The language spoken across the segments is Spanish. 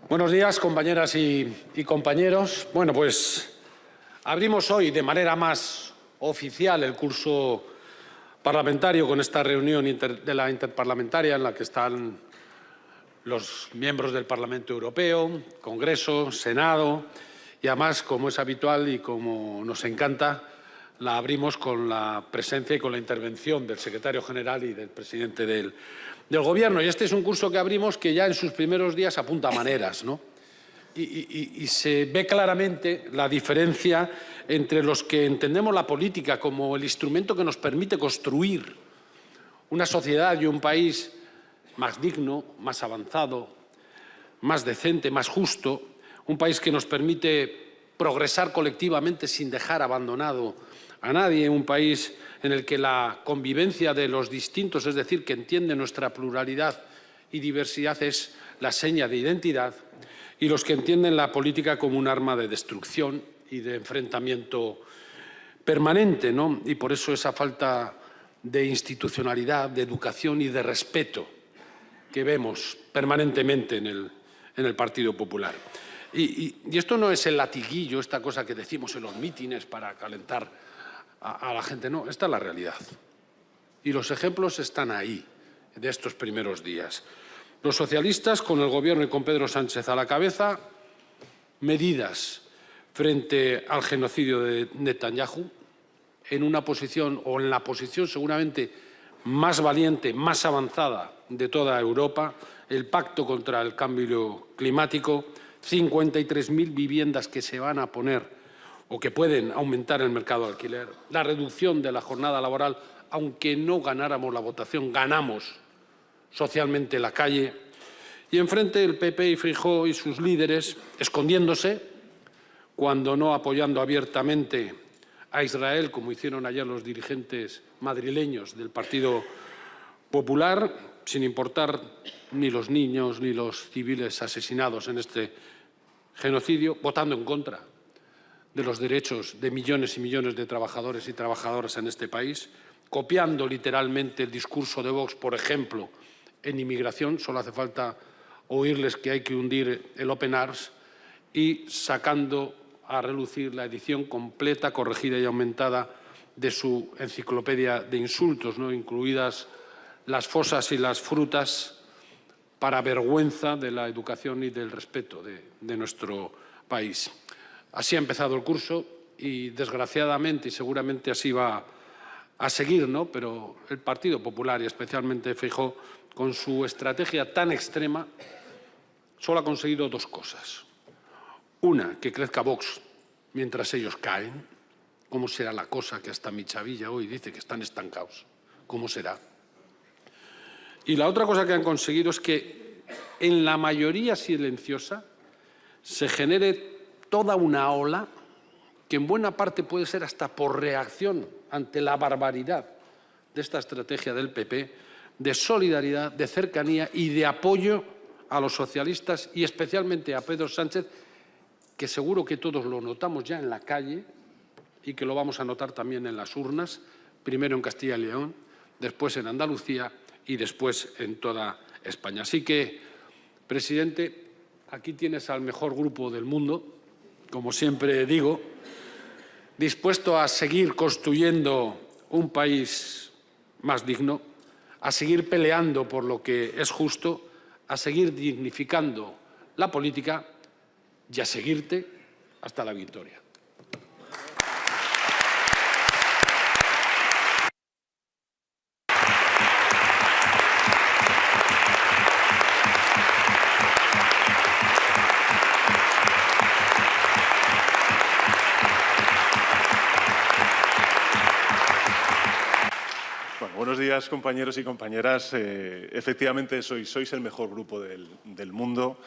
Buenos días, compañeras y compañeros. Bueno, pues abrimos hoy de manera más oficial el curso parlamentario con esta reunión de la interparlamentaria en la que están los miembros del Parlamento Europeo, Congreso, Senado y además, como es habitual y como nos encanta, la abrimos con la presencia y con la intervención del secretario general y del presidente del Gobierno. Y este es un curso que abrimos que ya en sus primeros días apunta maneras, ¿no? Y se ve claramente la diferencia entre los que entendemos la política como el instrumento que nos permite construir una sociedad y un país más digno, más avanzado, más decente, más justo, un país que nos permite progresar colectivamente sin dejar abandonado a nadie, un país en el que la convivencia de los distintos, es decir, que entiende nuestra pluralidad y diversidad, es la seña de identidad, y los que entienden la política como un arma de destrucción y de enfrentamiento permanente, ¿no? Y por eso esa falta de institucionalidad, de educación y de respeto que vemos permanentemente en el Partido Popular. Y esto no es el latiguillo, esta cosa que decimos en los mítines para calentar a la gente, no, esta es la realidad. Y los ejemplos están ahí, de estos primeros días. Los socialistas, con el Gobierno y con Pedro Sánchez a la cabeza, medidas frente al genocidio de Netanyahu, en una posición o en la posición seguramente más valiente, más avanzada de toda Europa, el pacto contra el cambio climático, 53.000 viviendas que se van a poner o que pueden aumentar el mercado de alquiler, la reducción de la jornada laboral, aunque no ganáramos la votación, ganamos socialmente la calle, y enfrente el PP y Feijóo y sus líderes escondiéndose, cuando no apoyando abiertamente a Israel, como hicieron ayer los dirigentes madrileños del Partido Popular, sin importar ni los niños ni los civiles asesinados en este genocidio, votando en contra de los derechos de millones y millones de trabajadores y trabajadoras en este país, copiando literalmente el discurso de Vox, por ejemplo, en inmigración, solo hace falta oírles que hay que hundir el Open Arms, y sacando a relucir la edición completa, corregida y aumentada de su enciclopedia de insultos, ¿no?, incluidas las fosas y las frutas, para vergüenza de la educación y del respeto de nuestro país. Así ha empezado el curso y, desgraciadamente, y seguramente así va a seguir, ¿no?, pero el Partido Popular y especialmente Feijóo, con su estrategia tan extrema, solo ha conseguido dos cosas. Una, que crezca Vox mientras ellos caen. ¿Cómo será la cosa que hasta Michavilla hoy dice que están estancados? ¿Cómo será? Y la otra cosa que han conseguido es que en la mayoría silenciosa se genere toda una ola que en buena parte puede ser hasta por reacción ante la barbaridad de esta estrategia del PP, de solidaridad, de cercanía y de apoyo a los socialistas y especialmente a Pedro Sánchez, que seguro que todos lo notamos ya en la calle y que lo vamos a notar también en las urnas, primero en Castilla y León, después en Andalucía y después en toda España. Así que, presidente, aquí tienes al mejor grupo del mundo, como siempre digo, dispuesto a seguir construyendo un país más digno, a seguir peleando por lo que es justo, a seguir dignificando la política y a seguirte hasta la victoria. Buenos días, compañeros y compañeras. Efectivamente, sois el mejor grupo del mundo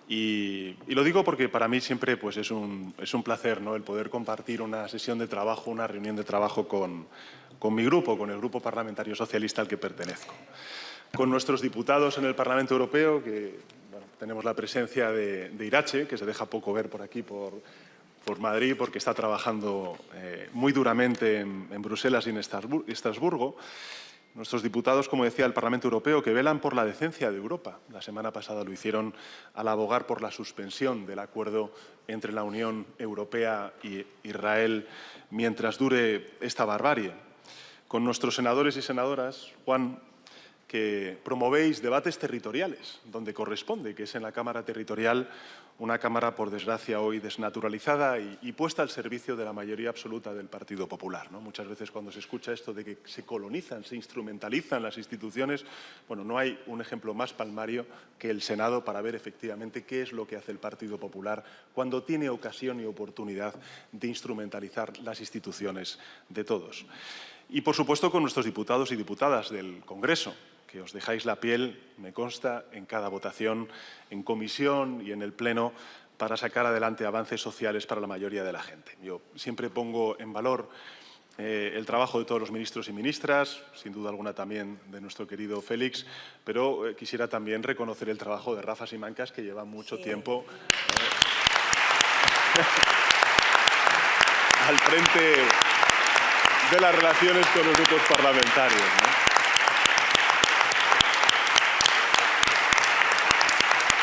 y lo digo porque para mí siempre pues, es un placer, ¿no?, el poder compartir una sesión de trabajo, una reunión de trabajo con mi grupo, con el Grupo Parlamentario Socialista al que pertenezco. Con nuestros diputados en el Parlamento Europeo, que bueno, tenemos la presencia de Iratxe, que se deja poco ver por aquí, por Madrid, porque está trabajando muy duramente en Bruselas y en Estrasburgo. Nuestros diputados, como decía, del Parlamento Europeo, que velan por la decencia de Europa. La semana pasada lo hicieron al abogar por la suspensión del acuerdo entre la Unión Europea y Israel mientras dure esta barbarie. Con nuestros senadores y senadoras, Juan, que promovéis debates territoriales, donde corresponde, que es en la Cámara Territorial, una Cámara, por desgracia, hoy desnaturalizada y puesta al servicio de la mayoría absoluta del Partido Popular, ¿no? Muchas veces cuando se escucha esto de que se colonizan, se instrumentalizan las instituciones, bueno, no hay un ejemplo más palmario que el Senado para ver efectivamente qué es lo que hace el Partido Popular cuando tiene ocasión y oportunidad de instrumentalizar las instituciones de todos. Y, por supuesto, con nuestros diputados y diputadas del Congreso, que os dejáis la piel, me consta, en cada votación, en comisión y en el Pleno, para sacar adelante avances sociales para la mayoría de la gente. Yo siempre pongo en valor el trabajo de todos los ministros y ministras, sin duda alguna también de nuestro querido Félix, pero quisiera también reconocer el trabajo de Rafa Simancas, que lleva mucho tiempo al frente de las relaciones con los grupos parlamentarios, ¿no?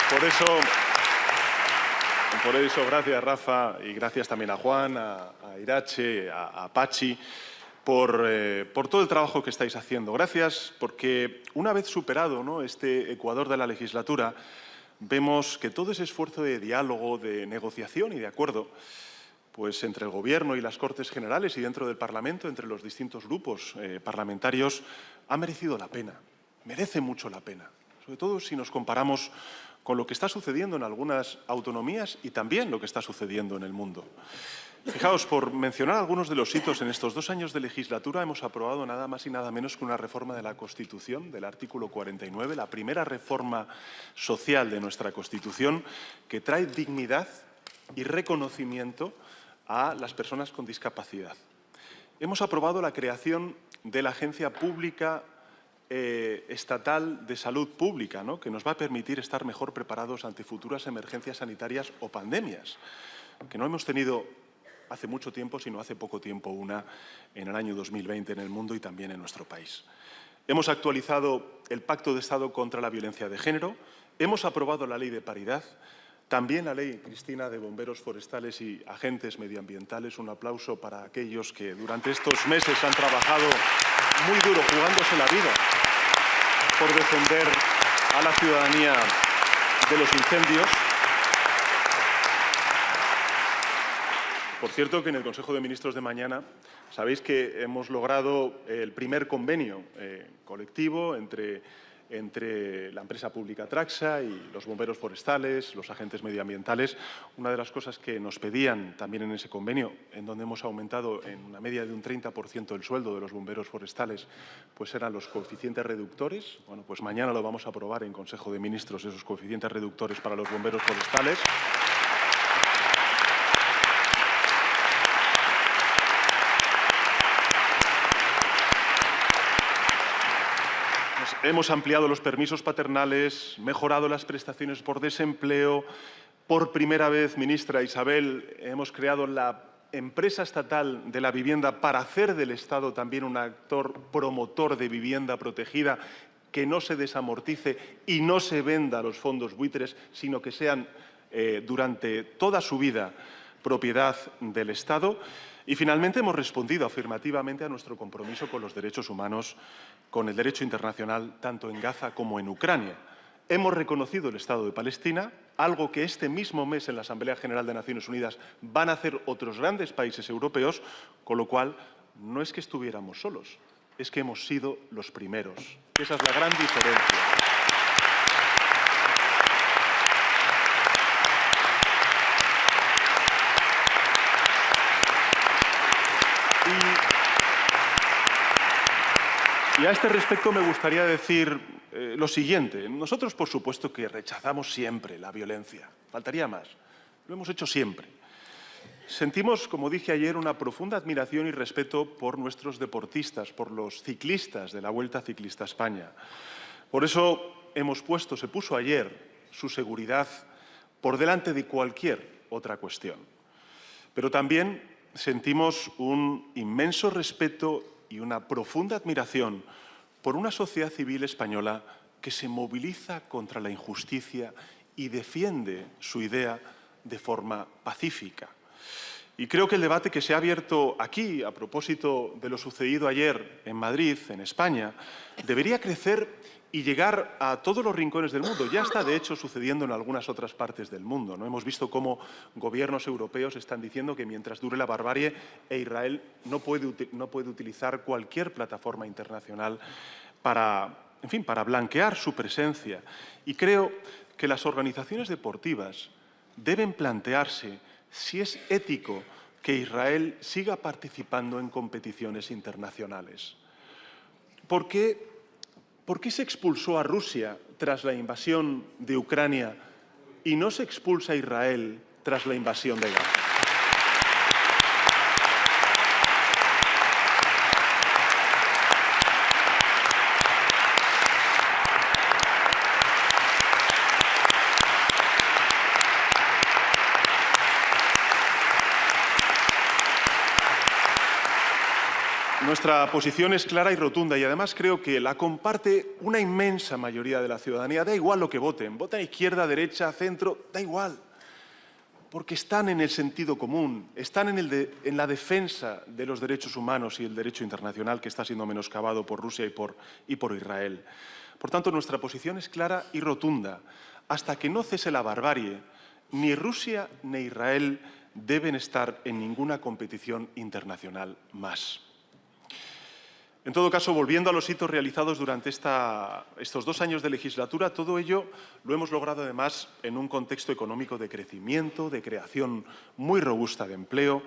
Por eso, gracias, Rafa, y gracias también a Juan, a Irache, a Pachi, por todo el trabajo que estáis haciendo. Gracias porque, una vez superado, ¿no?, este ecuador de la legislatura, vemos que todo ese esfuerzo de diálogo, de negociación y de acuerdo, pues entre el Gobierno y las Cortes Generales y dentro del Parlamento, entre los distintos grupos parlamentarios, ha merecido la pena, merece mucho la pena, sobre todo si nos comparamos con lo que está sucediendo en algunas autonomías y también lo que está sucediendo en el mundo. Fijaos, por mencionar algunos de los hitos, en estos 2 años de legislatura hemos aprobado nada más y nada menos que una reforma de la Constitución, del artículo 49, la primera reforma social de nuestra Constitución, que trae dignidad y reconocimiento a las personas con discapacidad. Hemos aprobado la creación de la Agencia Pública Estatal de Salud Pública, ¿no?, que nos va a permitir estar mejor preparados ante futuras emergencias sanitarias o pandemias, que no hemos tenido hace mucho tiempo, sino hace poco tiempo una en el año 2020 en el mundo y también en nuestro país. Hemos actualizado el Pacto de Estado contra la Violencia de Género, hemos aprobado la Ley de Paridad, también la Ley, Cristina, de bomberos forestales y agentes medioambientales. Un aplauso para aquellos que durante estos meses han trabajado muy duro, jugándose la vida, por defender a la ciudadanía de los incendios. Por cierto, que en el Consejo de Ministros de mañana sabéis que hemos logrado el primer convenio colectivo entre la empresa pública Traxa y los bomberos forestales, los agentes medioambientales. Una de las cosas que nos pedían también en ese convenio, en donde hemos aumentado en una media de un 30% el sueldo de los bomberos forestales, pues eran los coeficientes reductores. Bueno, pues mañana lo vamos a aprobar en Consejo de Ministros, esos coeficientes reductores para los bomberos forestales. Hemos ampliado los permisos paternales, mejorado las prestaciones por desempleo. Por primera vez, ministra Isabel, hemos creado la empresa estatal de la vivienda para hacer del Estado también un actor promotor de vivienda protegida, que no se desamortice y no se venda a los fondos buitres, sino que sean durante toda su vida propiedad del Estado. Y, finalmente, hemos respondido afirmativamente a nuestro compromiso con los derechos humanos, con el derecho internacional, tanto en Gaza como en Ucrania. Hemos reconocido el Estado de Palestina, algo que este mismo mes en la Asamblea General de Naciones Unidas van a hacer otros grandes países europeos, con lo cual no es que estuviéramos solos, es que hemos sido los primeros. Esa es la gran diferencia. Y a este respecto me gustaría decir lo siguiente. Nosotros, por supuesto, que rechazamos siempre la violencia. Faltaría más. Lo hemos hecho siempre. Sentimos, como dije ayer, una profunda admiración y respeto por nuestros deportistas, por los ciclistas de la Vuelta Ciclista a España. Por eso se puso ayer su seguridad por delante de cualquier otra cuestión. Pero también sentimos un inmenso respeto y una profunda admiración por una sociedad civil española que se moviliza contra la injusticia y defiende su idea de forma pacífica. Y creo que el debate que se ha abierto aquí, a propósito de lo sucedido ayer en Madrid, en España, debería crecer y llegar a todos los rincones del mundo. Ya está, de hecho, sucediendo en algunas otras partes del mundo, ¿no? Hemos visto cómo gobiernos europeos están diciendo que mientras dure la barbarie, Israel no puede utilizar cualquier plataforma internacional para blanquear su presencia. Y creo que las organizaciones deportivas deben plantearse si es ético que Israel siga participando en competiciones internacionales. ¿Por qué se expulsó a Rusia tras la invasión de Ucrania y no se expulsa a Israel tras la invasión de Gaza? Nuestra posición es clara y rotunda y además creo que la comparte una inmensa mayoría de la ciudadanía. Da igual lo que voten, voten izquierda, derecha, centro, da igual. Porque están en el sentido común, están en la defensa de los derechos humanos y el derecho internacional que está siendo menoscabado por Rusia y por Israel. Por tanto, nuestra posición es clara y rotunda. Hasta que no cese la barbarie, ni Rusia ni Israel deben estar en ninguna competición internacional más. En todo caso, volviendo a los hitos realizados durante estos 2 años de legislatura, todo ello lo hemos logrado además en un contexto económico de crecimiento, de creación muy robusta de empleo,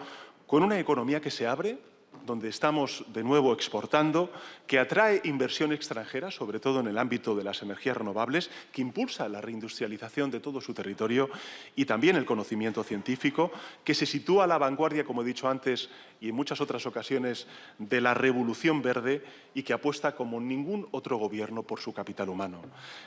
con una economía que se abre, donde estamos de nuevo exportando, que atrae inversión extranjera, sobre todo en el ámbito de las energías renovables, que impulsa la reindustrialización de todo su territorio y también el conocimiento científico, que se sitúa a la vanguardia, como he dicho antes, y en muchas otras ocasiones, de la revolución verde y que apuesta como ningún otro gobierno por su capital humano,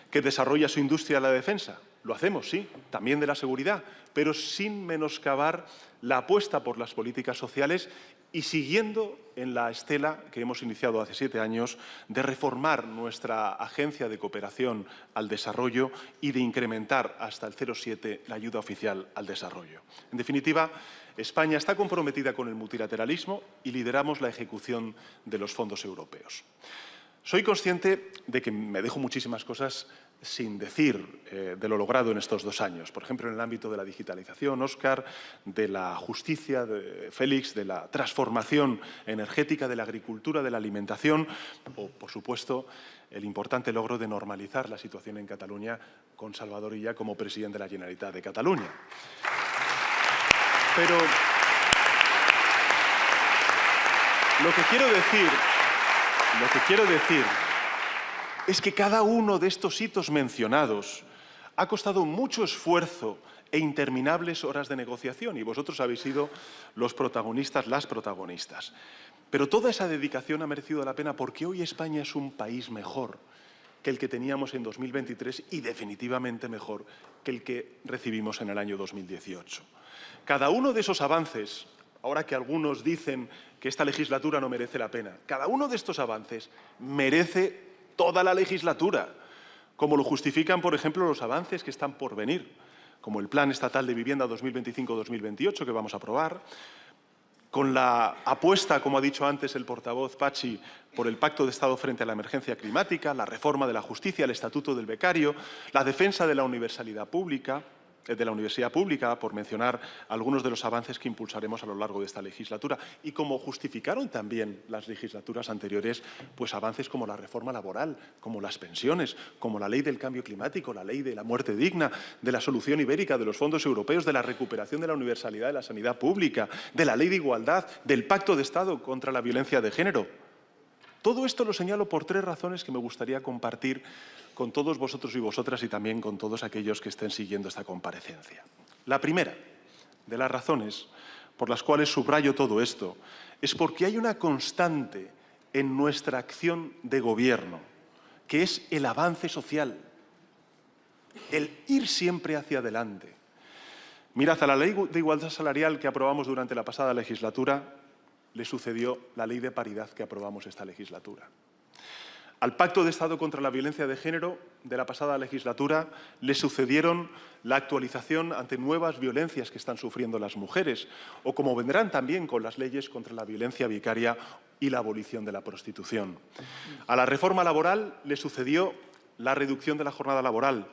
que desarrolla su industria de la defensa. Lo hacemos, sí, también de la seguridad, pero sin menoscabar la apuesta por las políticas sociales y siguiendo en la estela que hemos iniciado hace 7 años de reformar nuestra Agencia de Cooperación al Desarrollo y de incrementar hasta el 0,7 la ayuda oficial al desarrollo. En definitiva, España está comprometida con el multilateralismo y lideramos la ejecución de los fondos europeos. Soy consciente de que me dejo muchísimas cosas sin decir de lo logrado en estos 2 años. Por ejemplo, en el ámbito de la digitalización, Óscar, de la justicia, Félix, de la transformación energética, de la agricultura, de la alimentación o, por supuesto, el importante logro de normalizar la situación en Cataluña con Salvador Illa como presidente de la Generalitat de Cataluña. Pero lo que quiero decir es que cada uno de estos hitos mencionados ha costado mucho esfuerzo e interminables horas de negociación y vosotros habéis sido los protagonistas, las protagonistas. Pero toda esa dedicación ha merecido la pena porque hoy España es un país mejor que el que teníamos en 2023 y definitivamente mejor que el que recibimos en el año 2018. Cada uno de esos avances, ahora que algunos dicen que esta legislatura no merece la pena, cada uno de estos avances merece toda la legislatura, como lo justifican, por ejemplo, los avances que están por venir, como el Plan Estatal de Vivienda 2025-2028 que vamos a aprobar, con la apuesta, como ha dicho antes el portavoz Pachi, por el Pacto de Estado frente a la emergencia climática, la reforma de la justicia, el Estatuto del Becario, la defensa de la universidad pública, por mencionar algunos de los avances que impulsaremos a lo largo de esta legislatura. Y como justificaron también las legislaturas anteriores, pues avances como la reforma laboral, como las pensiones, como la ley del cambio climático, la ley de la muerte digna, de la solución ibérica, de los fondos europeos, de la recuperación de la universalidad de la sanidad pública, de la ley de igualdad, del Pacto de Estado contra la violencia de género. Todo esto lo señalo por 3 razones que me gustaría compartir con todos vosotros y vosotras y también con todos aquellos que estén siguiendo esta comparecencia. La primera de las razones por las cuales subrayo todo esto es porque hay una constante en nuestra acción de gobierno, que es el avance social, el ir siempre hacia adelante. Mirad, a la ley de igualdad salarial que aprobamos durante la pasada legislatura le sucedió la ley de paridad que aprobamos esta legislatura. Al Pacto de Estado contra la Violencia de Género de la pasada legislatura le sucedieron la actualización ante nuevas violencias que están sufriendo las mujeres, o como vendrán también con las leyes contra la violencia vicaria y la abolición de la prostitución. A la reforma laboral le sucedió la reducción de la jornada laboral.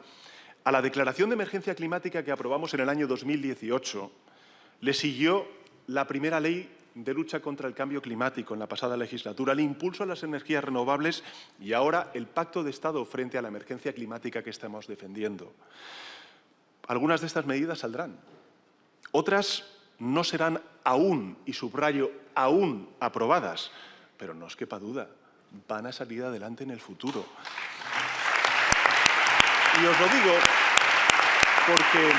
A la declaración de emergencia climática que aprobamos en el año 2018 le siguió la primera ley de lucha contra el cambio climático en la pasada legislatura, el impulso a las energías renovables y ahora el Pacto de Estado frente a la emergencia climática que estamos defendiendo. Algunas de estas medidas saldrán, otras no serán aún, y subrayo, aún aprobadas, pero no os quepa duda, van a salir adelante en el futuro. Y os lo digo porque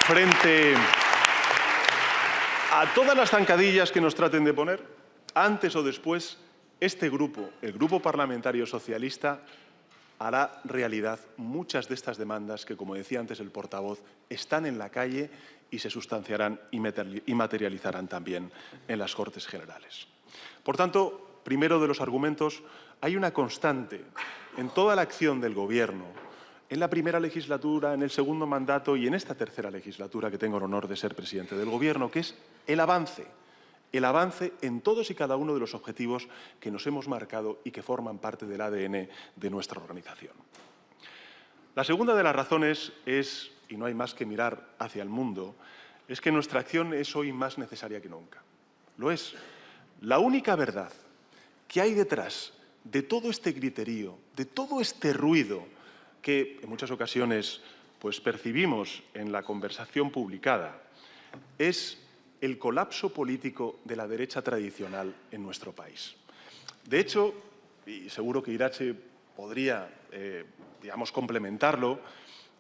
frente a todas las zancadillas que nos traten de poner, antes o después, este grupo, el Grupo Parlamentario Socialista, hará realidad muchas de estas demandas que, como decía antes el portavoz, están en la calle y se sustanciarán y materializarán también en las Cortes Generales. Por tanto, primero de los argumentos, hay una constante en toda la acción del Gobierno, en la primera legislatura, en el segundo mandato y en esta tercera legislatura que tengo el honor de ser presidente del Gobierno, que es el avance en todos y cada uno de los objetivos que nos hemos marcado y que forman parte del ADN de nuestra organización. La segunda de las razones es, y no hay más que mirar hacia el mundo, es que nuestra acción es hoy más necesaria que nunca. Lo es. La única verdad que hay detrás de todo este griterío, de todo este ruido que en muchas ocasiones pues, percibimos en la conversación publicada, es el colapso político de la derecha tradicional en nuestro país. De hecho, y seguro que Irache podría, complementarlo,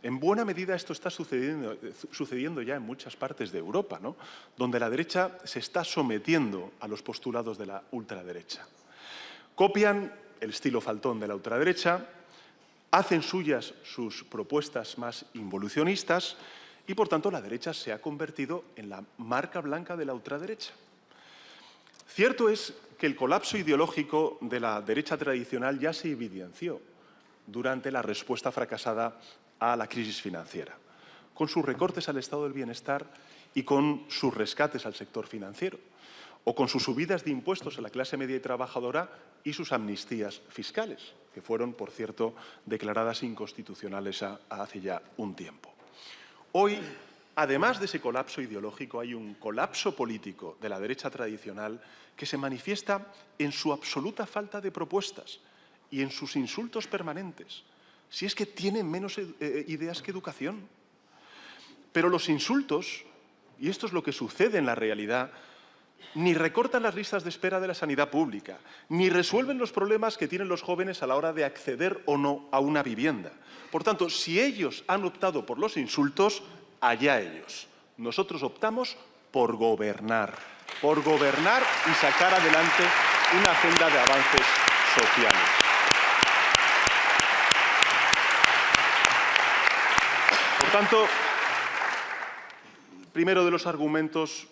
en buena medida esto está sucediendo ya en muchas partes de Europa, ¿no? Donde la derecha se está sometiendo a los postulados de la ultraderecha. Copian el estilo faltón de la ultraderecha, hacen suyas sus propuestas más involucionistas y, por tanto, la derecha se ha convertido en la marca blanca de la ultraderecha. Cierto es que el colapso ideológico de la derecha tradicional ya se evidenció durante la respuesta fracasada a la crisis financiera, con sus recortes al estado del bienestar y con sus rescates al sector financiero, o con sus subidas de impuestos a la clase media y trabajadora y sus amnistías fiscales, que fueron, por cierto, declaradas inconstitucionales hace ya un tiempo. Hoy, además de ese colapso ideológico, hay un colapso político de la derecha tradicional que se manifiesta en su absoluta falta de propuestas y en sus insultos permanentes. Si es que tienen menos ideas que educación. Pero los insultos, y esto es lo que sucede en la realidad, ni recortan las listas de espera de la sanidad pública, ni resuelven los problemas que tienen los jóvenes a la hora de acceder o no a una vivienda. Por tanto, si ellos han optado por los insultos, allá ellos. Nosotros optamos por gobernar y sacar adelante una agenda de avances sociales. Por tanto, primero de los argumentos,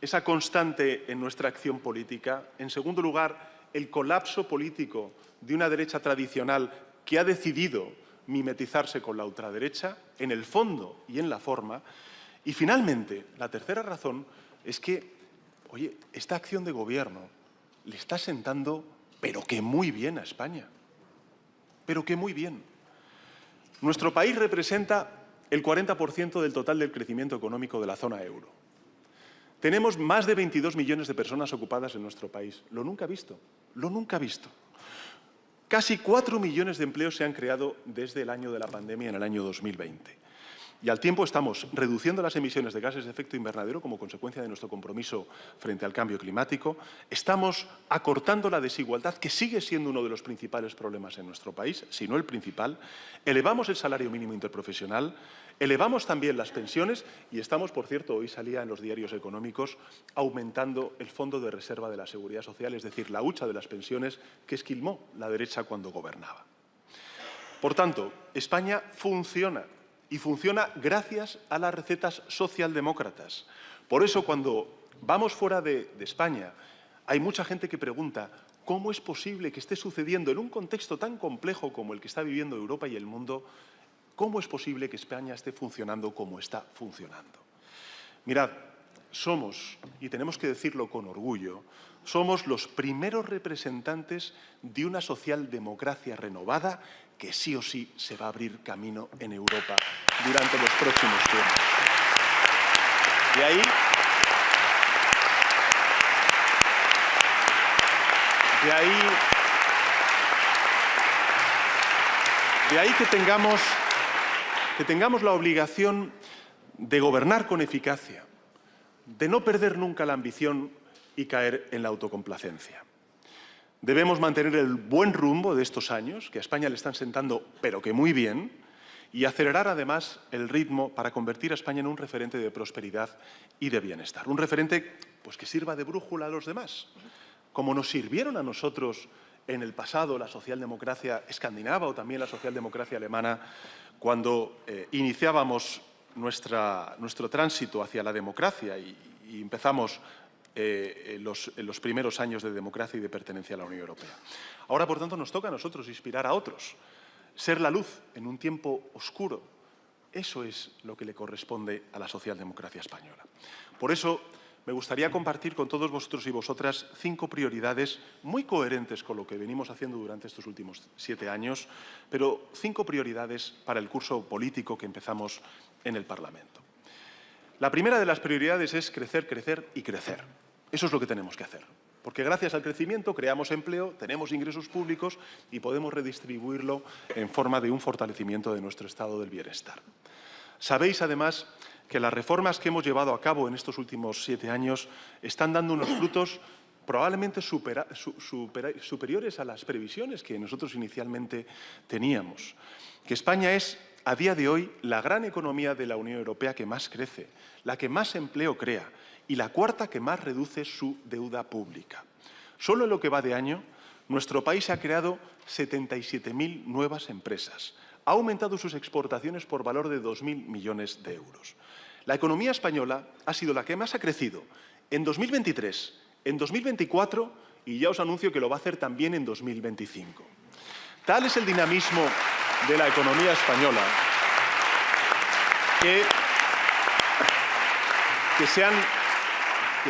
esa constante en nuestra acción política. En segundo lugar, el colapso político de una derecha tradicional que ha decidido mimetizarse con la ultraderecha, en el fondo y en la forma. Y finalmente, la tercera razón es que, oye, esta acción de gobierno le está sentando, pero que muy bien a España. Pero que muy bien. Nuestro país representa el 40% del total del crecimiento económico de la zona euro. Tenemos más de 22 millones de personas ocupadas en nuestro país. Lo nunca visto, lo nunca visto. Casi 4 millones de empleos se han creado desde el año de la pandemia en el año 2020. Y al tiempo estamos reduciendo las emisiones de gases de efecto invernadero como consecuencia de nuestro compromiso frente al cambio climático. Estamos acortando la desigualdad, que sigue siendo uno de los principales problemas en nuestro país, si no el principal. Elevamos el salario mínimo interprofesional, elevamos también las pensiones y estamos, por cierto, hoy salía en los diarios económicos, aumentando el Fondo de Reserva de la Seguridad Social, es decir, la hucha de las pensiones que esquilmó la derecha cuando gobernaba. Por tanto, España funciona. Y funciona gracias a las recetas socialdemócratas. Por eso, cuando vamos fuera de España, hay mucha gente que pregunta ¿Cómo es posible que esté sucediendo en un contexto tan complejo como el que está viviendo Europa y el mundo? ¿Cómo es posible que España esté funcionando como está funcionando? Mirad, somos, y tenemos que decirlo con orgullo, somos los primeros representantes de una socialdemocracia renovada que sí o sí se va a abrir camino en Europa durante los próximos tiempos. De ahí que tengamos la obligación de gobernar con eficacia, de no perder nunca la ambición y caer en la autocomplacencia. Debemos mantener el buen rumbo de estos años, que a España le están sentando, pero que muy bien, y acelerar además el ritmo para convertir a España en un referente de prosperidad y de bienestar. Un referente pues, que sirva de brújula a los demás, como nos sirvieron a nosotros en el pasado la socialdemocracia escandinava o también la socialdemocracia alemana cuando iniciábamos nuestro tránsito hacia la democracia y empezamos en los primeros años de democracia y de pertenencia a la Unión Europea. Ahora, por tanto, nos toca a nosotros inspirar a otros, ser la luz en un tiempo oscuro. Eso es lo que le corresponde a la socialdemocracia española. Por eso, me gustaría compartir con todos vosotros y vosotras 5 prioridades muy coherentes con lo que venimos haciendo durante estos últimos 7 años, pero 5 prioridades para el curso político que empezamos en el Parlamento. La primera de las prioridades es crecer, crecer y crecer. Eso es lo que tenemos que hacer, porque gracias al crecimiento creamos empleo, tenemos ingresos públicos y podemos redistribuirlo en forma de un fortalecimiento de nuestro estado del bienestar. Sabéis, además, que las reformas que hemos llevado a cabo en estos últimos 7 años están dando unos frutos probablemente superiores a las previsiones que nosotros inicialmente teníamos. Que España es, a día de hoy, la gran economía de la Unión Europea que más crece, la que más empleo crea y la cuarta que más reduce su deuda pública. Solo en lo que va de año, nuestro país ha creado 77.000 nuevas empresas. Ha aumentado sus exportaciones por valor de 2.000 millones de euros. La economía española ha sido la que más ha crecido en 2023, en 2024 y ya os anuncio que lo va a hacer también en 2025. Tal es el dinamismo de la economía española que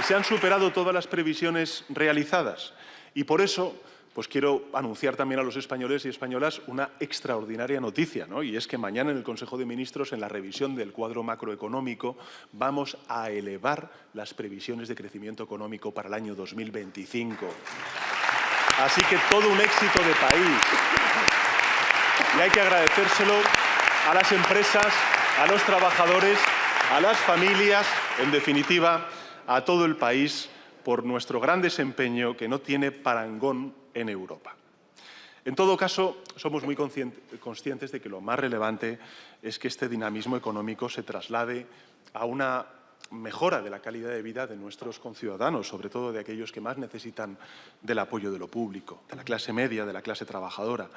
se han superado todas las previsiones realizadas y por eso pues quiero anunciar también a los españoles y españolas una extraordinaria noticia, ¿no? Y es que mañana en el Consejo de Ministros, en la revisión del cuadro macroeconómico, vamos a elevar las previsiones de crecimiento económico para el año 2025. Así que todo un éxito de país. Y hay que agradecérselo a las empresas, a los trabajadores, a las familias, en definitiva, a todo el país, por nuestro gran desempeño que no tiene parangón en Europa. En todo caso, somos muy conscientes de que lo más relevante es que este dinamismo económico se traslade a una mejora de la calidad de vida de nuestros conciudadanos, sobre todo de aquellos que más necesitan del apoyo de lo público, de la clase media, de la clase trabajadora.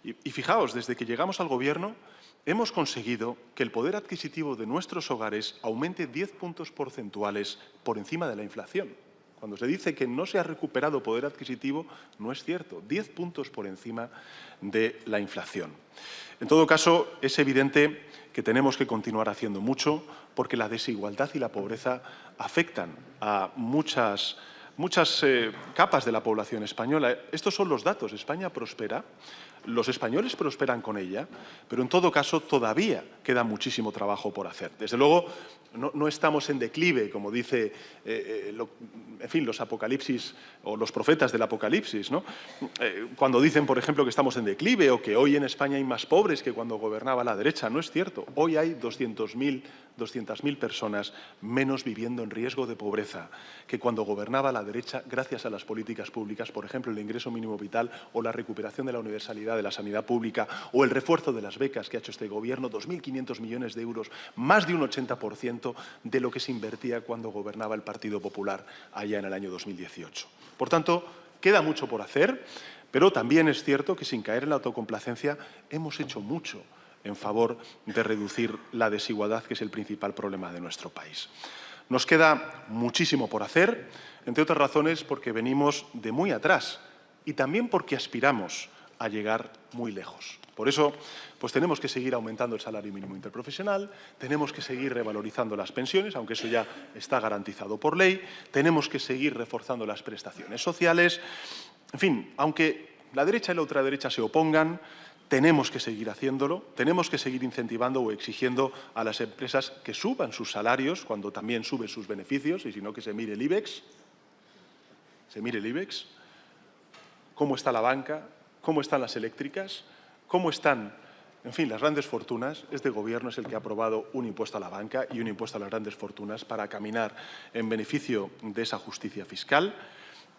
Y fijaos, desde que llegamos al Gobierno, hemos conseguido que el poder adquisitivo de nuestros hogares aumente 10 puntos porcentuales por encima de la inflación. Cuando se dice que no se ha recuperado poder adquisitivo, no es cierto, 10 puntos por encima de la inflación. En todo caso, es evidente que tenemos que continuar haciendo mucho porque la desigualdad y la pobreza afectan a muchas capas de la población española. Estos son los datos. España prospera, los españoles prosperan con ella, pero en todo caso todavía queda muchísimo trabajo por hacer. Desde luego, no estamos en declive, como dice, en fin, los apocalipsis o los profetas del apocalipsis, ¿no? Cuando dicen, por ejemplo, que estamos en declive o que hoy en España hay más pobres que cuando gobernaba la derecha, no es cierto. Hoy hay 200.000 personas menos viviendo en riesgo de pobreza que cuando gobernaba la derecha gracias a las políticas públicas, por ejemplo, el ingreso mínimo vital o la recuperación de la universalidad de la sanidad pública o el refuerzo de las becas que ha hecho este Gobierno, 2.500 millones de euros, más de un 80% de lo que se invertía cuando gobernaba el Partido Popular allá en el año 2018. Por tanto, queda mucho por hacer, pero también es cierto que sin caer en la autocomplacencia hemos hecho mucho en favor de reducir la desigualdad, que es el principal problema de nuestro país. Nos queda muchísimo por hacer, entre otras razones porque venimos de muy atrás y también porque aspiramos a llegar muy lejos. Por eso, pues tenemos que seguir aumentando el salario mínimo interprofesional, tenemos que seguir revalorizando las pensiones, aunque eso ya está garantizado por ley, tenemos que seguir reforzando las prestaciones sociales. En fin, aunque la derecha y la ultraderecha se opongan, tenemos que seguir haciéndolo, tenemos que seguir incentivando o exigiendo a las empresas que suban sus salarios cuando también suben sus beneficios, y si no, que se mire el IBEX. Se mire el IBEX. Cómo está la banca, cómo están las eléctricas, cómo están, en fin, las grandes fortunas. Este Gobierno es el que ha aprobado un impuesto a la banca y un impuesto a las grandes fortunas para caminar en beneficio de esa justicia fiscal,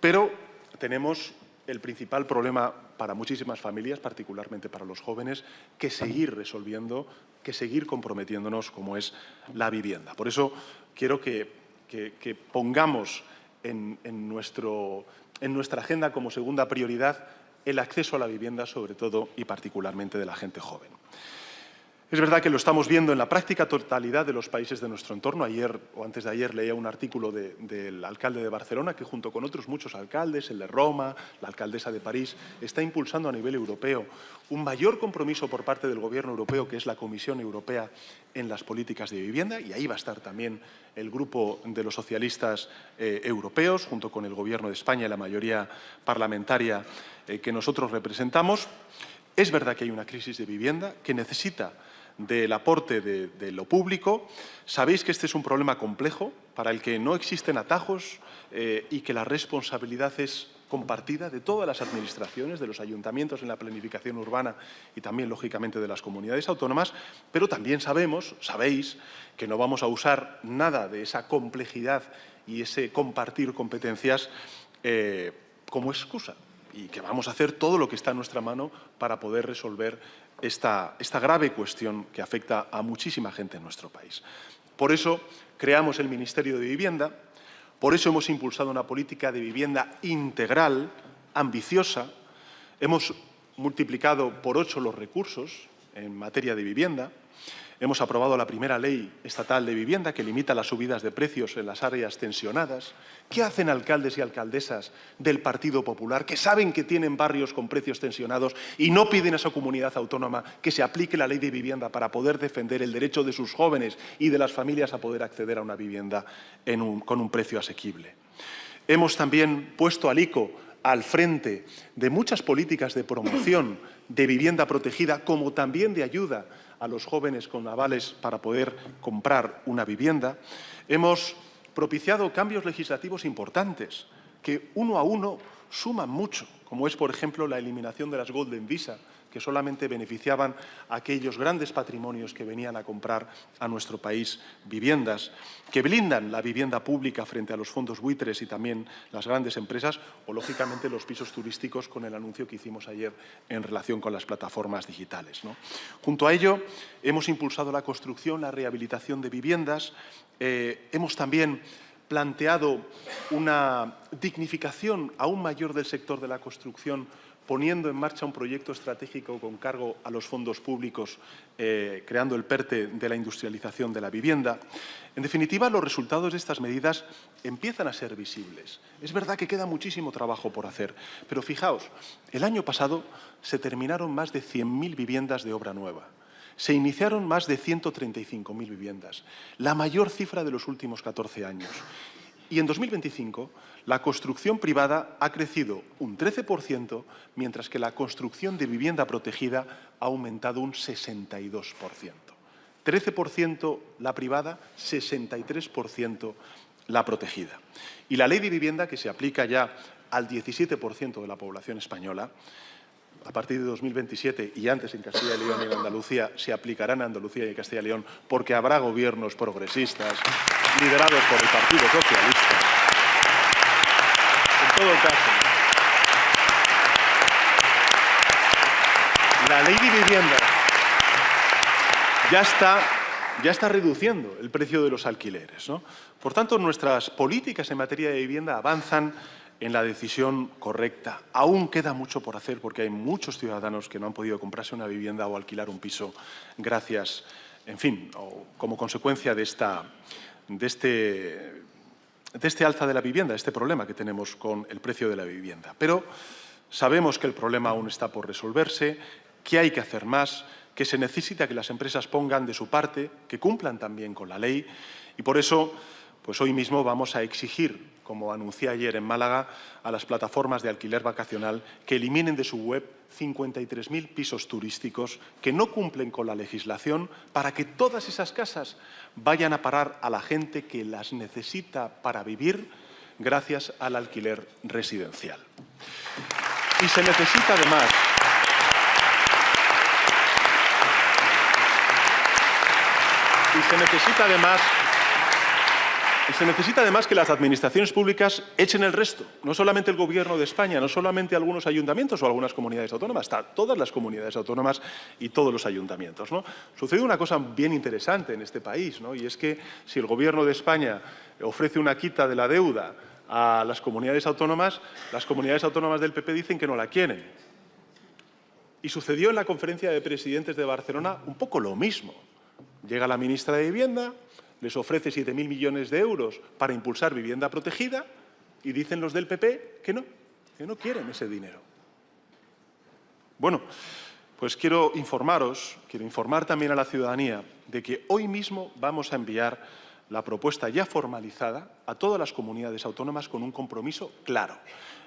pero tenemos el principal problema para muchísimas familias, particularmente para los jóvenes, que seguir resolviendo, que seguir comprometiéndonos, como es la vivienda. Por eso quiero que pongamos en nuestra agenda como segunda prioridad el acceso a la vivienda, sobre todo y particularmente de la gente joven. Es verdad que lo estamos viendo en la práctica totalidad de los países de nuestro entorno. Ayer o antes de ayer leía un artículo del alcalde de Barcelona que, junto con otros muchos alcaldes, el de Roma, la alcaldesa de París, está impulsando a nivel europeo un mayor compromiso por parte del Gobierno europeo, que es la Comisión Europea, en las políticas de vivienda, y ahí va a estar también el grupo de los socialistas europeos, junto con el Gobierno de España y la mayoría parlamentaria que nosotros representamos. Es verdad que hay una crisis de vivienda que necesita del aporte de lo público. Sabéis que este es un problema complejo para el que no existen atajos y que la responsabilidad es compartida de todas las administraciones, de los ayuntamientos en la planificación urbana y también, lógicamente, de las comunidades autónomas, pero también sabéis que no vamos a usar nada de esa complejidad y ese compartir competencias como excusa, y que vamos a hacer todo lo que está en nuestra mano para poder resolver esta grave cuestión que afecta a muchísima gente en nuestro país. Por eso creamos el Ministerio de Vivienda, por eso hemos impulsado una política de vivienda integral, ambiciosa. Hemos multiplicado por 8 los recursos en materia de vivienda. Hemos aprobado la primera ley estatal de vivienda que limita las subidas de precios en las áreas tensionadas. ¿Qué hacen alcaldes y alcaldesas del Partido Popular que saben que tienen barrios con precios tensionados y no piden a su comunidad autónoma que se aplique la ley de vivienda para poder defender el derecho de sus jóvenes y de las familias a poder acceder a una vivienda con un precio asequible? Hemos también puesto al ICO al frente de muchas políticas de promoción de vivienda protegida, como también de ayuda a los jóvenes con avales para poder comprar una vivienda. Hemos propiciado cambios legislativos importantes que, uno a uno, suman mucho, como es, por ejemplo, la eliminación de las Golden Visa, que solamente beneficiaban a aquellos grandes patrimonios que venían a comprar a nuestro país viviendas, que blindan la vivienda pública frente a los fondos buitres y también las grandes empresas, o, lógicamente, los pisos turísticos, con el anuncio que hicimos ayer en relación con las plataformas digitales, ¿no? Junto a ello, hemos impulsado la construcción, la rehabilitación de viviendas. Hemos también planteado una dignificación aún mayor del sector de la construcción, poniendo en marcha un proyecto estratégico con cargo a los fondos públicos, creando el PERTE de la industrialización de la vivienda. En definitiva, los resultados de estas medidas empiezan a ser visibles. Es verdad que queda muchísimo trabajo por hacer, pero fijaos, el año pasado se terminaron más de 100.000 viviendas de obra nueva. Se iniciaron más de 135.000 viviendas, la mayor cifra de los últimos 14 años. Y en 2025 la construcción privada ha crecido un 13%, mientras que la construcción de vivienda protegida ha aumentado un 62%. 13% la privada, 63% la protegida. Y la ley de vivienda, que se aplica ya al 17% de la población española, a partir de 2027 y antes en Castilla y León y en Andalucía, se aplicarán en Andalucía y en Castilla y León, porque habrá gobiernos progresistas liderados por el Partido Socialista. En todo caso, la ley de vivienda ya está reduciendo el precio de los alquileres, ¿no? Por tanto, nuestras políticas en materia de vivienda avanzan en la decisión correcta. Aún queda mucho por hacer porque hay muchos ciudadanos que no han podido comprarse una vivienda o alquilar un piso gracias, en fin, o como consecuencia de este alza de la vivienda, este problema que tenemos con el precio de la vivienda. Pero Sabemos que el problema aún está por resolverse, que hay que hacer más, que se necesita que las empresas pongan de su parte, que cumplan también con la ley y por eso pues hoy mismo vamos a exigir, como anuncié ayer en Málaga, a las plataformas de alquiler vacacional que eliminen de su web 53.000 pisos turísticos que no cumplen con la legislación para que todas esas casas vayan a parar a la gente que las necesita para vivir gracias al alquiler residencial. Y se necesita además que las administraciones públicas echen el resto, no solamente el Gobierno de España, no solamente algunos ayuntamientos o algunas comunidades autónomas, todas las comunidades autónomas y todos los ayuntamientos, ¿no? Sucede una cosa bien interesante en este país, ¿no? Y es que si el Gobierno de España ofrece una quita de la deuda a las comunidades autónomas del PP dicen que no la quieren. Y sucedió en la conferencia de presidentes de Barcelona un poco lo mismo. Llega la ministra de Vivienda, les ofrece 7.000 millones de euros para impulsar vivienda protegida y dicen los del PP que no quieren ese dinero. Bueno, pues quiero informar también a la ciudadanía de que hoy mismo vamos a enviar la propuesta ya formalizada a todas las comunidades autónomas con un compromiso claro.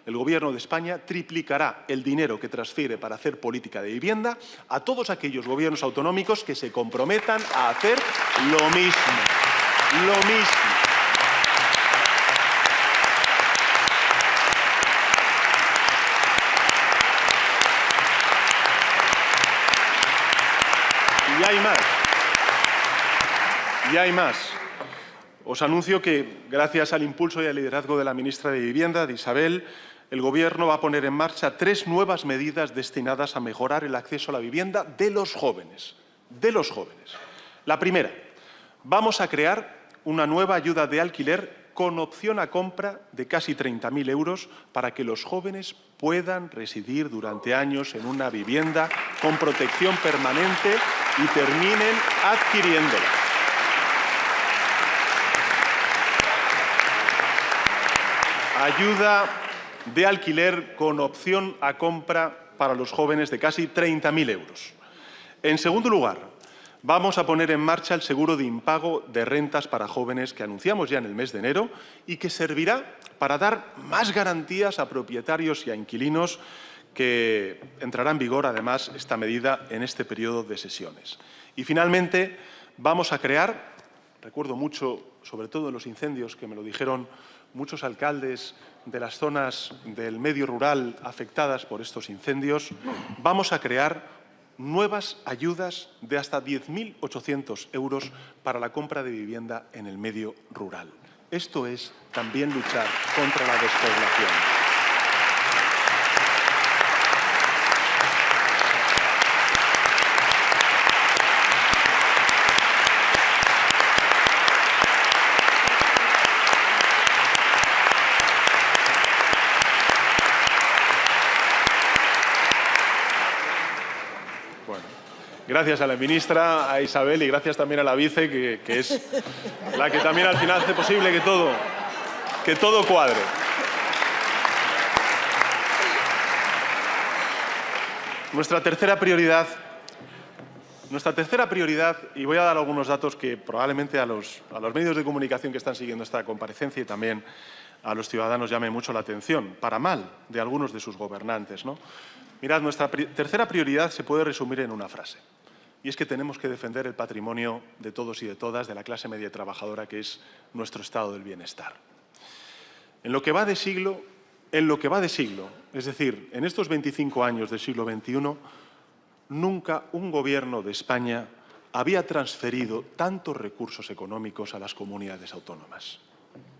El Gobierno de España triplicará el dinero que transfiere para hacer política de vivienda a todos aquellos gobiernos autonómicos que se comprometan a hacer lo mismo. Lo mismo. Y hay más. Os anuncio que, gracias al impulso y al liderazgo de la ministra de Vivienda, de Isabel, el Gobierno va a poner en marcha 3 nuevas medidas destinadas a mejorar el acceso a la vivienda de los jóvenes. La primera, vamos a crear una nueva ayuda de alquiler con opción a compra de casi 30.000 euros para que los jóvenes puedan residir durante años en una vivienda con protección permanente y terminen adquiriéndola. Ayuda de alquiler con opción a compra para los jóvenes de casi 30.000 euros. En segundo lugar, vamos a poner en marcha el seguro de impago de rentas para jóvenes que anunciamos ya en el mes de enero y que servirá para dar más garantías a propietarios y a inquilinos, que entrará en vigor, además, esta medida en este periodo de sesiones. Y, finalmente, vamos a crear, recuerdo mucho, sobre todo en los incendios, que me lo dijeron muchos alcaldes de las zonas del medio rural afectadas por estos incendios, vamos a crear nuevas ayudas de hasta 10.800 euros para la compra de vivienda en el medio rural. Esto es también luchar contra la despoblación. Gracias a la ministra, a Isabel, y gracias también a la vice, que es la que también al final hace posible que todo cuadre. Nuestra tercera prioridad, y voy a dar algunos datos que probablemente a los medios de comunicación que están siguiendo esta comparecencia y también a los ciudadanos llame mucho la atención, para mal de algunos de sus gobernantes, ¿no? Mirad, nuestra tercera prioridad se puede resumir en una frase. Y es que tenemos que defender el patrimonio de todos y de todas, de la clase media trabajadora, que es nuestro estado del bienestar. En lo que va de siglo, es decir, en estos 25 años del siglo XXI, nunca un Gobierno de España había transferido tantos recursos económicos a las comunidades autónomas.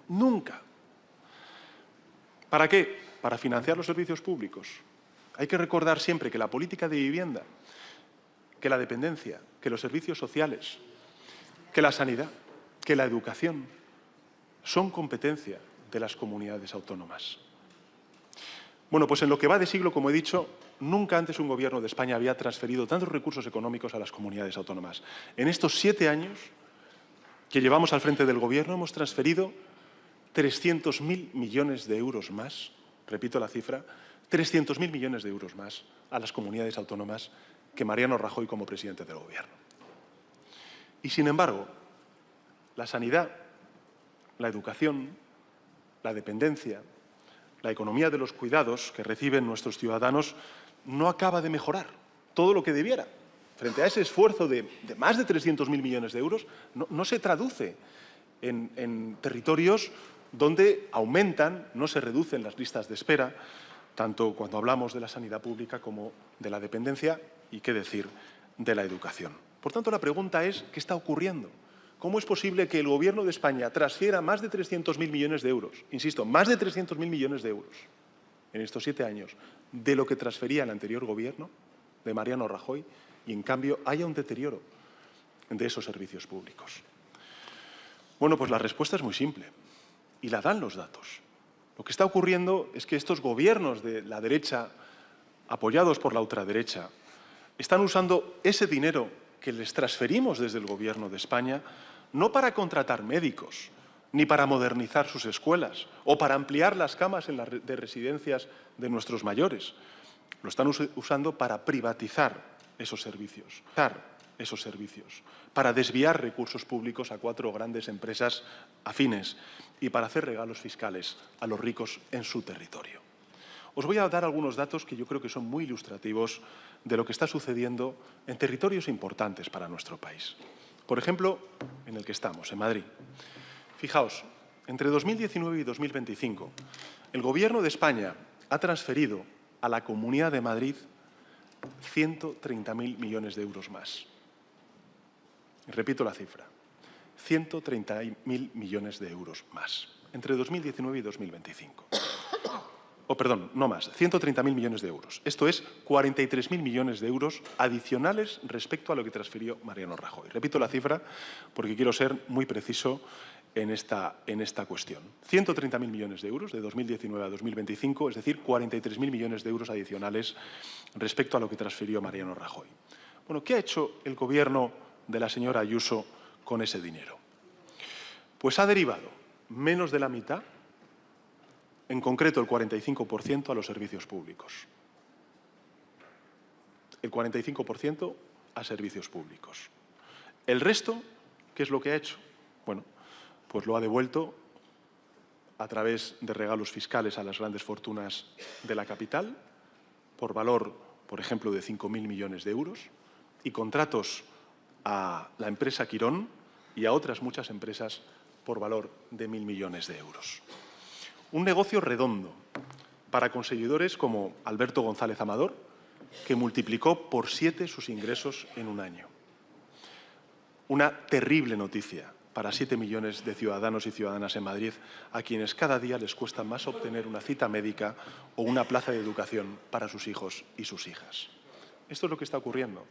Nunca. ¿Para qué? Para financiar los servicios públicos. Hay que recordar siempre que la política de vivienda, que la dependencia, que los servicios sociales, que la sanidad, que la educación son competencia de las comunidades autónomas. Bueno, pues en lo que va de siglo, como he dicho, nunca antes un Gobierno de España había transferido tantos recursos económicos a las comunidades autónomas. En estos 7 años que llevamos al frente del Gobierno hemos transferido 300.000 millones de euros más, repito la cifra, 300.000 millones de euros más a las comunidades autónomas que Mariano Rajoy como presidente del Gobierno. Y, sin embargo, la sanidad, la educación, la dependencia, la economía de los cuidados que reciben nuestros ciudadanos no acaba de mejorar todo lo que debiera. Frente a ese esfuerzo de más de 300.000 millones de euros, no se traduce en territorios donde aumentan, no se reducen las listas de espera, tanto cuando hablamos de la sanidad pública como de la dependencia y, qué decir, de la educación. Por tanto, la pregunta es, ¿qué está ocurriendo? ¿Cómo es posible que el Gobierno de España transfiera más de 300.000 millones de euros, insisto, más de 300.000 millones de euros en estos 7 años, de lo que transfería el anterior Gobierno de Mariano Rajoy, y, en cambio, haya un deterioro de esos servicios públicos? Bueno, pues la respuesta es muy simple y la dan los datos. Lo que está ocurriendo es que estos gobiernos de la derecha, apoyados por la ultraderecha, están usando ese dinero que les transferimos desde el Gobierno de España no para contratar médicos, ni para modernizar sus escuelas o para ampliar las camas de residencias de nuestros mayores. Lo están usando para privatizar esos servicios, para desviar recursos públicos a 4 grandes empresas afines y para hacer regalos fiscales a los ricos en su territorio. Os voy a dar algunos datos que yo creo que son muy ilustrativos de lo que está sucediendo en territorios importantes para nuestro país. Por ejemplo, en el que estamos, en Madrid. Fijaos, entre 2019 y 2025, el Gobierno de España ha transferido a la Comunidad de Madrid 130.000 millones de euros más. Repito la cifra, 130.000 millones de euros más, entre 2019 y 2025. Perdón, no más, 130.000 millones de euros. Esto es 43.000 millones de euros adicionales respecto a lo que transfirió Mariano Rajoy. Repito la cifra porque quiero ser muy preciso en esta cuestión. 130.000 millones de euros de 2019 a 2025, es decir, 43.000 millones de euros adicionales respecto a lo que transfirió Mariano Rajoy. Bueno, ¿qué ha hecho el Gobierno de la señora Ayuso con ese dinero? Pues ha derivado menos de la mitad, en concreto el 45%, a los servicios públicos. El 45% a servicios públicos. El resto, ¿qué es lo que ha hecho? Bueno, pues lo ha devuelto a través de regalos fiscales a las grandes fortunas de la capital, por valor, por ejemplo, de 5.000 millones de euros, y contratos a la empresa Quirón y a otras muchas empresas por valor de 1.000 millones de euros. Un negocio redondo para conseguidores como Alberto González Amador, que multiplicó por 7 sus ingresos en un año. Una terrible noticia para 7 millones de ciudadanos y ciudadanas en Madrid, a quienes cada día les cuesta más obtener una cita médica o una plaza de educación para sus hijos y sus hijas. Esto es lo que está ocurriendo.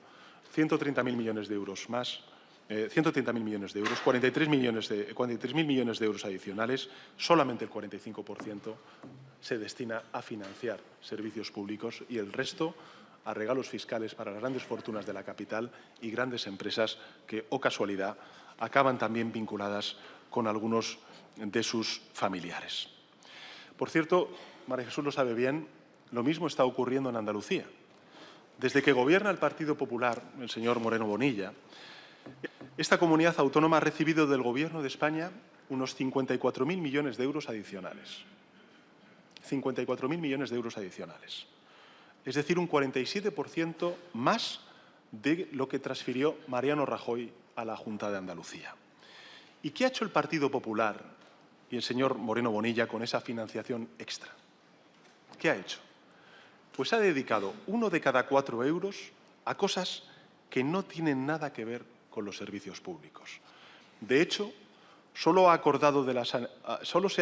130.000 millones de euros más, 130.000 millones de euros, 43.000 millones de euros adicionales, solamente el 45% se destina a financiar servicios públicos y el resto a regalos fiscales para las grandes fortunas de la capital y grandes empresas que, oh casualidad, acaban también vinculadas con algunos de sus familiares. Por cierto, María Jesús lo sabe bien, lo mismo está ocurriendo en Andalucía. Desde que gobierna el Partido Popular, el señor Moreno Bonilla, esta comunidad autónoma ha recibido del Gobierno de España unos 54.000 millones de euros adicionales. 54.000 millones de euros adicionales. Es decir, un 47% más de lo que transfirió Mariano Rajoy a la Junta de Andalucía. ¿Y qué ha hecho el Partido Popular y el señor Moreno Bonilla con esa financiación extra? ¿Qué ha hecho? Pues ha dedicado 1 de cada 4 euros a cosas que no tienen nada que ver con los servicios públicos. De hecho, solo se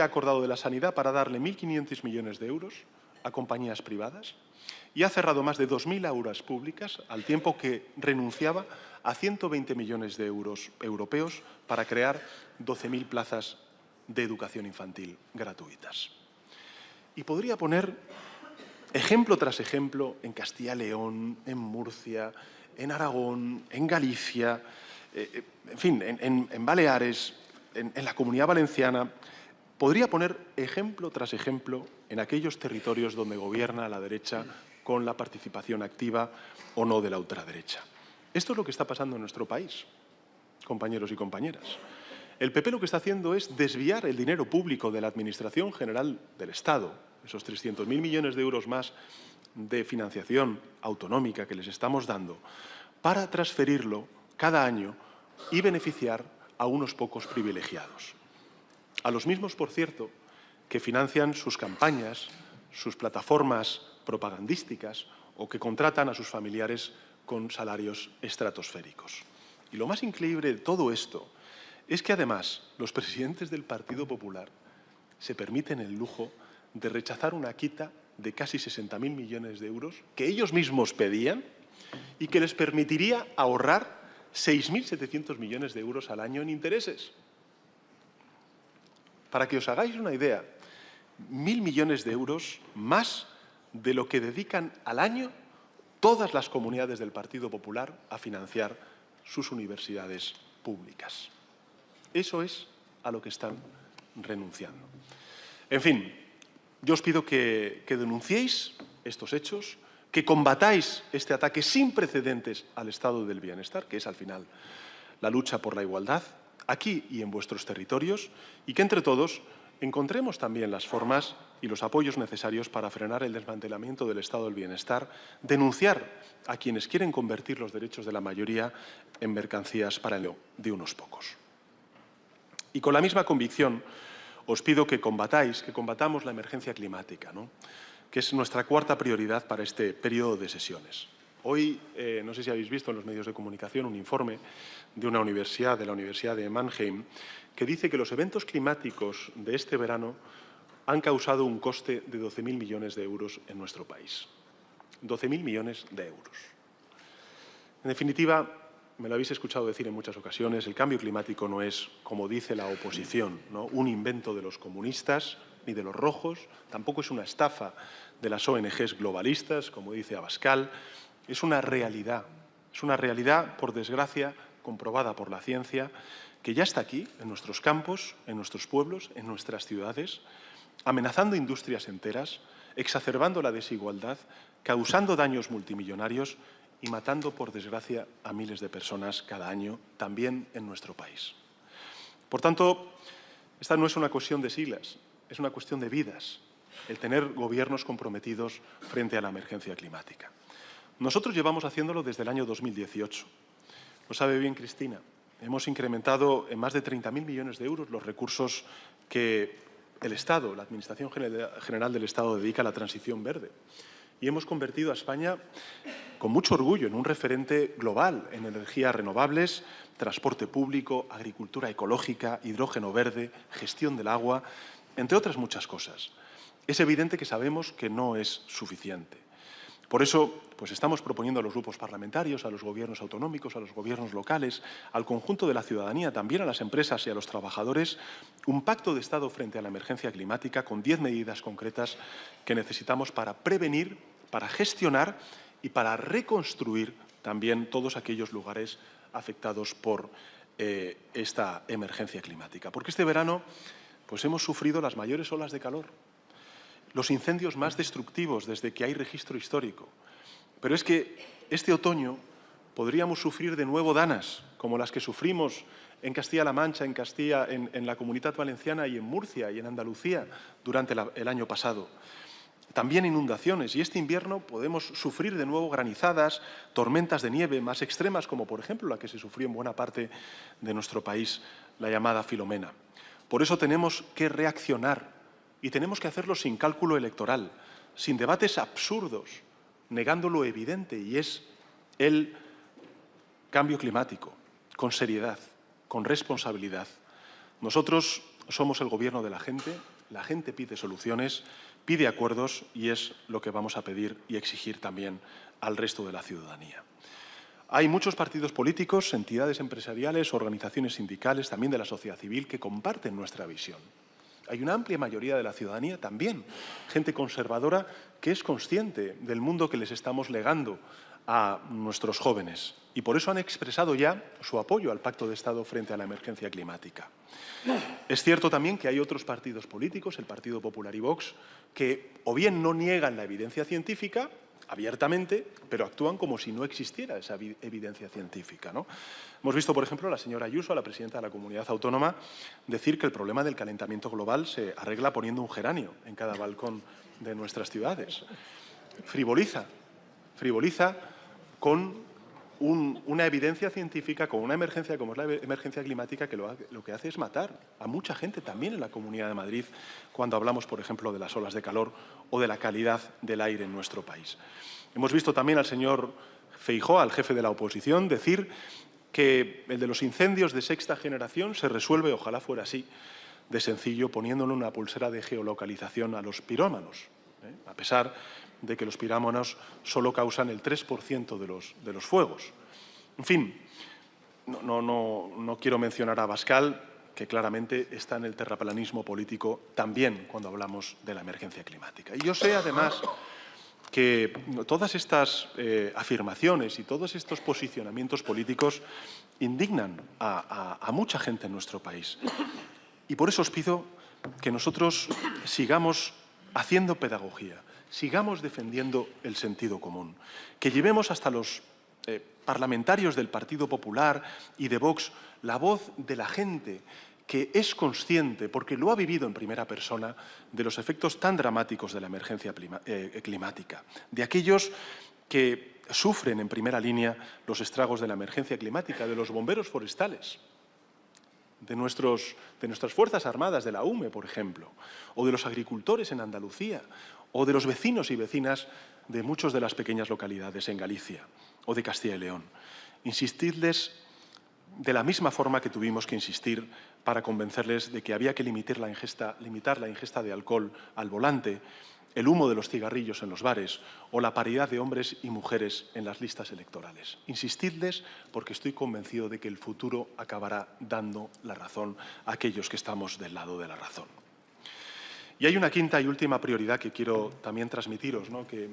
ha acordado de la sanidad para darle 1.500 millones de euros a compañías privadas y ha cerrado más de 2.000 aulas públicas al tiempo que renunciaba a 120 millones de euros europeos para crear 12.000 plazas de educación infantil gratuitas. Y podría poner ejemplo tras ejemplo en Castilla y León, en Murcia, en Aragón, en Galicia, en fin, en Baleares, en la Comunidad Valenciana, Podría poner ejemplo tras ejemplo en aquellos territorios donde gobierna la derecha con la participación activa o no de la ultraderecha. Esto es lo que está pasando en nuestro país, compañeros y compañeras. El PP lo que está haciendo es desviar el dinero público de la Administración General del Estado, esos 300.000 millones de euros más de financiación autonómica que les estamos dando, para transferirlo cada año y beneficiar a unos pocos privilegiados. A los mismos, por cierto, que financian sus campañas, sus plataformas propagandísticas o que contratan a sus familiares con salarios estratosféricos. Y lo más increíble de todo esto es que, además, los presidentes del Partido Popular se permiten el lujo de rechazar una quita de casi 60.000 millones de euros que ellos mismos pedían y que les permitiría ahorrar 6.700 millones de euros al año en intereses. Para que os hagáis una idea, 1.000 millones de euros más de lo que dedican al año todas las comunidades del Partido Popular a financiar sus universidades públicas. Eso es a lo que están renunciando. En fin, yo os pido que denunciéis estos hechos, que combatáis este ataque sin precedentes al estado del bienestar, que es al final la lucha por la igualdad, aquí y en vuestros territorios, y que entre todos encontremos también las formas y los apoyos necesarios para frenar el desmantelamiento del estado del bienestar, denunciar a quienes quieren convertir los derechos de la mayoría en mercancías para el de unos pocos. Y con la misma convicción os pido que combatamos la emergencia climática, que es nuestra cuarta prioridad para este periodo de sesiones. Hoy, no sé si habéis visto en los medios de comunicación un informe de una universidad, de la Universidad de Mannheim, que dice que los eventos climáticos de este verano han causado un coste de 12.000 millones de euros en nuestro país. 12.000 millones de euros. En definitiva, me lo habéis escuchado decir en muchas ocasiones, el cambio climático no es, como dice la oposición, un invento de los comunistas ni de los rojos, tampoco es una estafa de las ONGs globalistas, como dice Abascal. Es una realidad, por desgracia, comprobada por la ciencia, que ya está aquí, en nuestros campos, en nuestros pueblos, en nuestras ciudades, amenazando industrias enteras, exacerbando la desigualdad, causando daños multimillonarios y matando, por desgracia, a miles de personas cada año, también en nuestro país. Por tanto, esta no es una cuestión de siglas, es una cuestión de vidas, el tener gobiernos comprometidos frente a la emergencia climática. Nosotros llevamos haciéndolo desde el año 2018. Lo sabe bien Cristina. Hemos incrementado en más de 30.000 millones de euros los recursos que el Estado, la Administración General del Estado, dedica a la transición verde. Y hemos convertido a España, con mucho orgullo, en un referente global en energías renovables, transporte público, agricultura ecológica, hidrógeno verde, gestión del agua, entre otras muchas cosas. Es evidente que sabemos que no es suficiente. Por eso, estamos proponiendo a los grupos parlamentarios, a los gobiernos autonómicos, a los gobiernos locales, al conjunto de la ciudadanía, también a las empresas y a los trabajadores, un pacto de Estado frente a la emergencia climática con 10 medidas concretas que necesitamos para prevenir, para gestionar y para reconstruir también todos aquellos lugares afectados por esta emergencia climática. Porque este verano hemos sufrido las mayores olas de calor, los incendios más destructivos desde que hay registro histórico. Pero es que este otoño podríamos sufrir de nuevo danas, como las que sufrimos en Castilla-La Mancha, en la Comunidad Valenciana y en Murcia y en Andalucía durante el año pasado. También inundaciones, y este invierno podemos sufrir de nuevo granizadas, tormentas de nieve más extremas, como por ejemplo la que se sufrió en buena parte de nuestro país, la llamada Filomena. Por eso tenemos que reaccionar. Y tenemos que hacerlo sin cálculo electoral, sin debates absurdos, negando lo evidente, y es el cambio climático, con seriedad, con responsabilidad. Nosotros somos el gobierno de la gente pide soluciones, pide acuerdos, y es lo que vamos a pedir y exigir también al resto de la ciudadanía. Hay muchos partidos políticos, entidades empresariales, organizaciones sindicales, también de la sociedad civil, que comparten nuestra visión. Hay una amplia mayoría de la ciudadanía también, gente conservadora que es consciente del mundo que les estamos legando a nuestros jóvenes y por eso han expresado ya su apoyo al Pacto de Estado frente a la emergencia climática. Es cierto también que hay otros partidos políticos, el Partido Popular y Vox, que o bien no niegan la evidencia científica abiertamente, pero actúan como si no existiera esa evidencia científica, ¿no? Hemos visto, por ejemplo, a la señora Ayuso, a la presidenta de la Comunidad Autónoma, decir que el problema del calentamiento global se arregla poniendo un geranio en cada balcón de nuestras ciudades. Frivoliza con una evidencia científica, con una emergencia como es la emergencia climática, que lo que hace es matar a mucha gente también en la Comunidad de Madrid cuando hablamos, por ejemplo, de las olas de calor o de la calidad del aire en nuestro país. Hemos visto también al señor Feijóo, al jefe de la oposición, decir que el de los incendios de sexta generación se resuelve, ojalá fuera así, de sencillo, poniéndole una pulsera de geolocalización a los pirómanos, a pesar de que los pirómanos solo causan el 3% de los fuegos. En fin, no quiero mencionar a Abascal, que claramente está en el terraplanismo político también cuando hablamos de la emergencia climática. Y yo sé, además, que todas estas afirmaciones y todos estos posicionamientos políticos indignan a mucha gente en nuestro país. Y por eso os pido que nosotros sigamos haciendo pedagogía, sigamos defendiendo el sentido común, que llevemos hasta los parlamentarios del Partido Popular y de Vox la voz de la gente que es consciente, porque lo ha vivido en primera persona, de los efectos tan dramáticos de la emergencia climática, de aquellos que sufren en primera línea los estragos de la emergencia climática, de los bomberos forestales, de nuestras Fuerzas Armadas, de la UME, por ejemplo, o de los agricultores en Andalucía, o de los vecinos y vecinas de muchas de las pequeñas localidades en Galicia o de Castilla y León. Insistidles de la misma forma que tuvimos que insistir para convencerles de que había que limitar la ingesta de alcohol al volante, el humo de los cigarrillos en los bares o la paridad de hombres y mujeres en las listas electorales. Insistidles porque estoy convencido de que el futuro acabará dando la razón a aquellos que estamos del lado de la razón. Y hay una quinta y última prioridad que quiero también transmitiros, ¿no? Que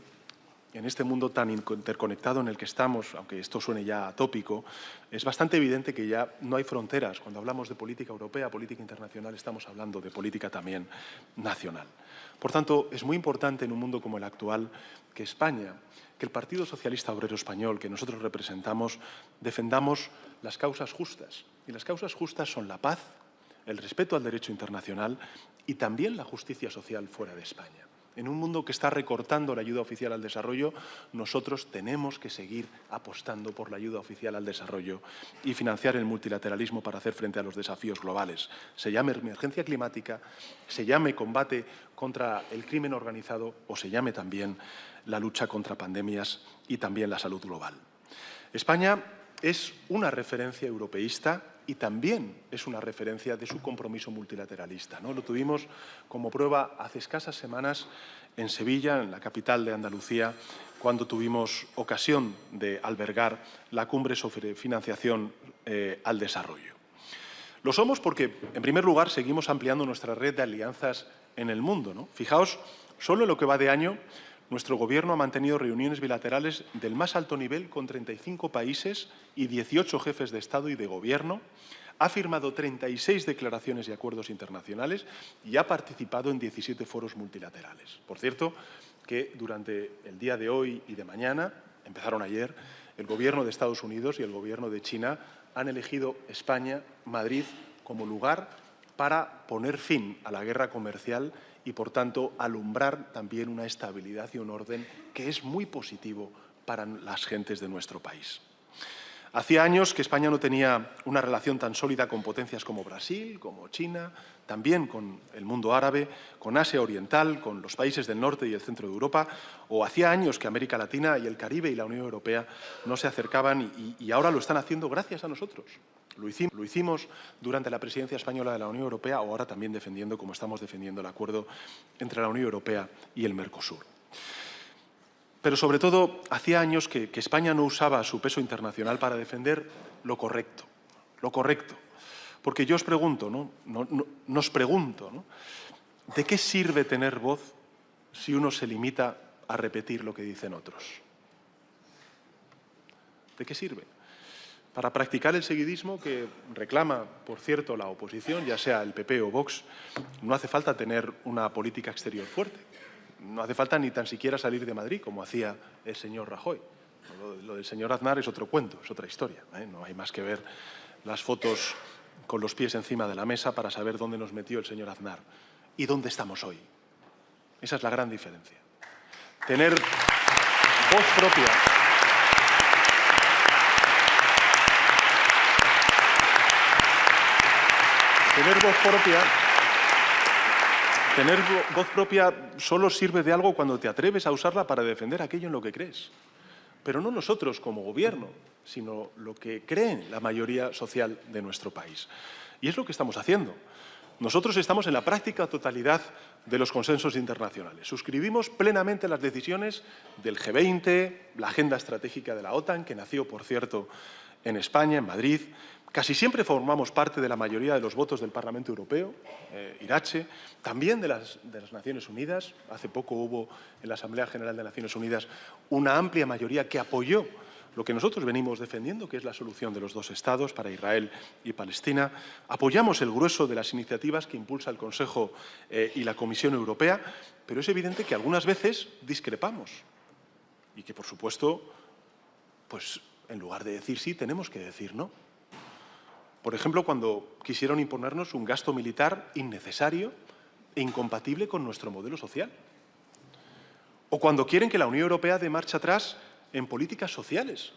en este mundo tan interconectado en el que estamos, aunque esto suene ya atópico, es bastante evidente que ya no hay fronteras. Cuando hablamos de política europea, política internacional, estamos hablando de política también nacional. Por tanto, es muy importante en un mundo como el actual que España, que el Partido Socialista Obrero Español, que nosotros representamos, defendamos las causas justas. Y las causas justas son la paz, el respeto al derecho internacional y también la justicia social fuera de España. En un mundo que está recortando la ayuda oficial al desarrollo, nosotros tenemos que seguir apostando por la ayuda oficial al desarrollo y financiar el multilateralismo para hacer frente a los desafíos globales. Se llame emergencia climática, se llame combate contra el crimen organizado o se llame también la lucha contra pandemias y también la salud global. España es una referencia europeísta y también es una referencia de su compromiso multilateralista, ¿no? Lo tuvimos como prueba hace escasas semanas en Sevilla, en la capital de Andalucía, cuando tuvimos ocasión de albergar la cumbre sobre financiación al desarrollo. Lo somos porque, en primer lugar, seguimos ampliando nuestra red de alianzas en el mundo, ¿no? Fijaos, solo en lo que va de año, nuestro Gobierno ha mantenido reuniones bilaterales del más alto nivel con 35 países y 18 jefes de Estado y de Gobierno, ha firmado 36 declaraciones y acuerdos internacionales y ha participado en 17 foros multilaterales. Por cierto, que durante el día de hoy y de mañana, empezaron ayer, el Gobierno de Estados Unidos y el Gobierno de China han elegido España, Madrid, como lugar para poner fin a la guerra comercial y, por tanto, alumbrar también una estabilidad y un orden que es muy positivo para las gentes de nuestro país. Hacía años que España no tenía una relación tan sólida con potencias como Brasil, como China, también con el mundo árabe, con Asia Oriental, con los países del norte y el centro de Europa, o hacía años que América Latina y el Caribe y la Unión Europea no se acercaban y ahora lo están haciendo gracias a nosotros. Lo hicimos durante la presidencia española de la Unión Europea o ahora también defendiendo, como estamos defendiendo, el acuerdo entre la Unión Europea y el Mercosur. Pero, sobre todo, hacía años que España no usaba su peso internacional para defender lo correcto. Porque yo os pregunto, nos pregunto, ¿no? ¿De qué sirve tener voz si uno se limita a repetir lo que dicen otros? ¿De qué sirve? para practicar el seguidismo que reclama, por cierto, la oposición, ya sea el PP o Vox, no hace falta tener una política exterior fuerte. No hace falta ni tan siquiera salir de Madrid, como hacía el señor Rajoy. Lo del señor Aznar es otro cuento, es otra historia, ¿eh? No hay más que ver las fotos con los pies encima de la mesa para saber dónde nos metió el señor Aznar y dónde estamos hoy. Esa es la gran diferencia. Tener voz propia. Tener voz propia solo sirve de algo cuando te atreves a usarla para defender aquello en lo que crees. Pero no nosotros como gobierno, sino lo que creen la mayoría social de nuestro país. Y es lo que estamos haciendo. Nosotros estamos en la práctica totalidad de los consensos internacionales. Suscribimos plenamente las decisiones del G20, la agenda estratégica de la OTAN, que nació, por cierto, en España, en Madrid. Casi siempre formamos parte de la mayoría de los votos del Parlamento Europeo, Irache, también de las Naciones Unidas. Hace poco hubo en la Asamblea General de Naciones Unidas una amplia mayoría que apoyó lo que nosotros venimos defendiendo, que es la solución de los dos Estados para Israel y Palestina. Apoyamos el grueso de las iniciativas que impulsa el Consejo y la Comisión Europea, pero es evidente que algunas veces discrepamos y que, por supuesto, pues en lugar de decir sí, tenemos que decir no. Por ejemplo, cuando quisieron imponernos un gasto militar innecesario e incompatible con nuestro modelo social. O cuando quieren que la Unión Europea dé marcha atrás en políticas sociales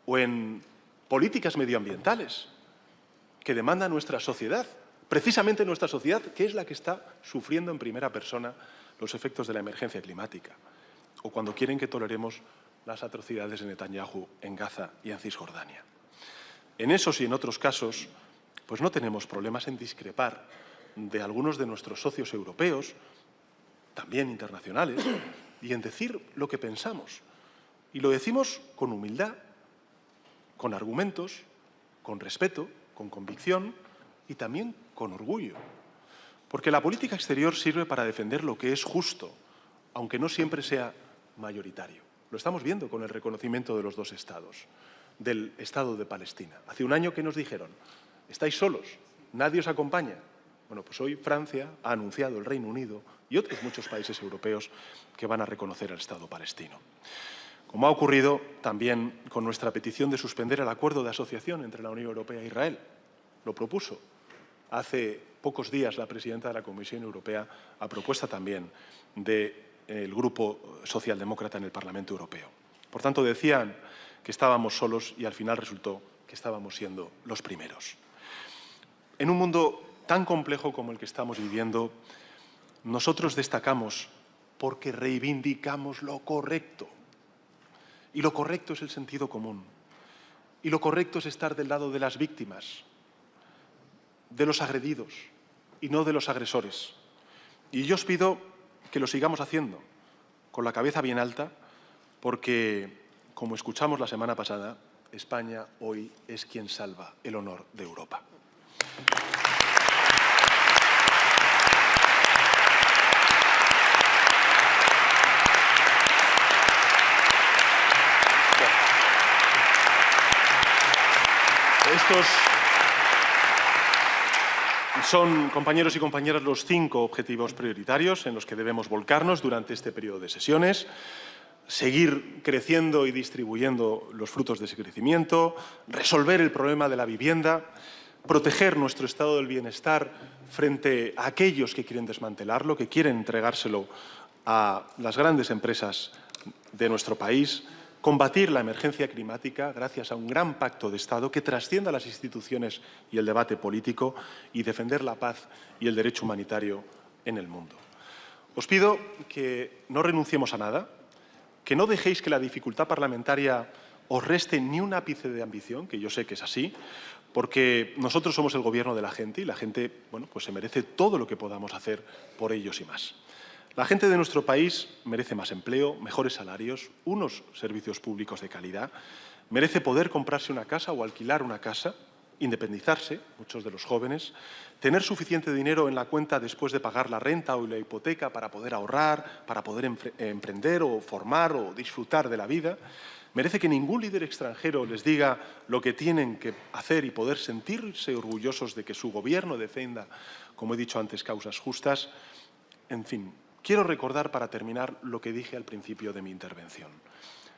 o en políticas medioambientales que demanda nuestra sociedad, precisamente nuestra sociedad, que es la que está sufriendo en primera persona los efectos de la emergencia climática. O cuando quieren que toleremos las atrocidades de Netanyahu en Gaza y en Cisjordania. En esos y en otros casos, pues no tenemos problemas en discrepar de algunos de nuestros socios europeos, también internacionales, y en decir lo que pensamos. Y lo decimos con humildad, con argumentos, con respeto, con convicción y también con orgullo. Porque la política exterior sirve para defender lo que es justo, aunque no siempre sea mayoritario. Lo estamos viendo con el reconocimiento de los dos Estados, del Estado de Palestina. Hace un año que nos dijeron, estáis solos, nadie os acompaña. Bueno, pues hoy Francia ha anunciado, el Reino Unido y otros muchos países europeos que van a reconocer al Estado palestino. Como ha ocurrido también con nuestra petición de suspender el acuerdo de asociación entre la Unión Europea e Israel. Lo propuso hace pocos días la presidenta de la Comisión Europea a propuesta también del Grupo Socialdemócrata en el Parlamento Europeo. Por tanto, decían que estábamos solos y al final resultó que estábamos siendo los primeros. En un mundo tan complejo como el que estamos viviendo, nosotros destacamos porque reivindicamos lo correcto. Y lo correcto es el sentido común. Y lo correcto es estar del lado de las víctimas, de los agredidos y no de los agresores. Y yo os pido que lo sigamos haciendo con la cabeza bien alta porque, como escuchamos la semana pasada, España hoy es quien salva el honor de Europa. Estos son, compañeros y compañeras, los 5 objetivos prioritarios en los que debemos volcarnos durante este periodo de sesiones. Seguir creciendo y distribuyendo los frutos de ese crecimiento, resolver el problema de la vivienda, proteger nuestro estado del bienestar frente a aquellos que quieren desmantelarlo, que quieren entregárselo a las grandes empresas de nuestro país, combatir la emergencia climática gracias a un gran pacto de Estado que trascienda las instituciones y el debate político y defender la paz y el derecho humanitario en el mundo. Os pido que no renunciemos a nada, que no dejéis que la dificultad parlamentaria os reste ni un ápice de ambición, que yo sé que es así, porque nosotros somos el gobierno de la gente y la gente, bueno, pues se merece todo lo que podamos hacer por ellos y más. La gente de nuestro país merece más empleo, mejores salarios, unos servicios públicos de calidad, merece poder comprarse una casa o alquilar una casa, independizarse, muchos de los jóvenes, tener suficiente dinero en la cuenta después de pagar la renta o la hipoteca para poder ahorrar, para poder emprender o formar o disfrutar de la vida, Merece que ningún líder extranjero les diga lo que tienen que hacer y poder sentirse orgullosos de que su gobierno defienda, como he dicho antes, causas justas. En fin, quiero recordar para terminar lo que dije al principio de mi intervención.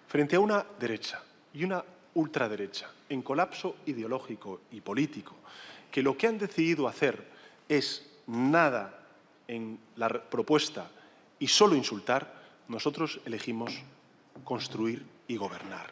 Frente a una derecha y una ultraderecha en colapso ideológico y político, que lo que han decidido hacer es nada en la propuesta y solo insultar, nosotros elegimos construir y gobernar.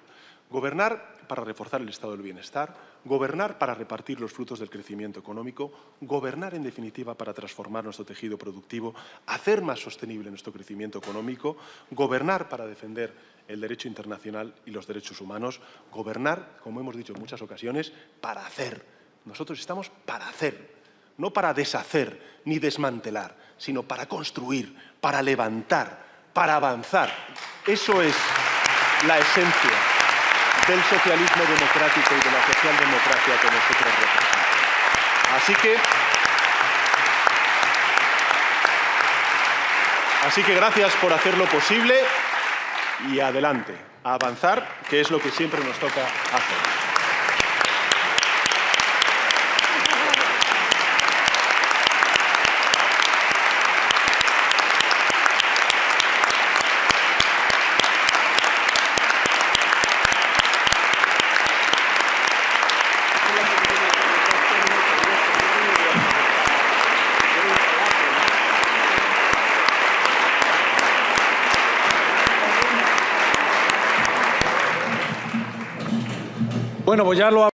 Gobernar para reforzar el estado del bienestar, gobernar para repartir los frutos del crecimiento económico, gobernar, en definitiva, para transformar nuestro tejido productivo, hacer más sostenible nuestro crecimiento económico, gobernar para defender el derecho internacional y los derechos humanos, gobernar, como hemos dicho en muchas ocasiones, para hacer. Nosotros estamos para hacer, no para deshacer ni desmantelar, sino para construir, para levantar, para avanzar. Eso es la esencia del socialismo democrático y de la socialdemocracia que nosotros representamos. Así que gracias por hacerlo posible y adelante, a avanzar, que es lo que siempre nos toca hacer. Bueno, pues ya lo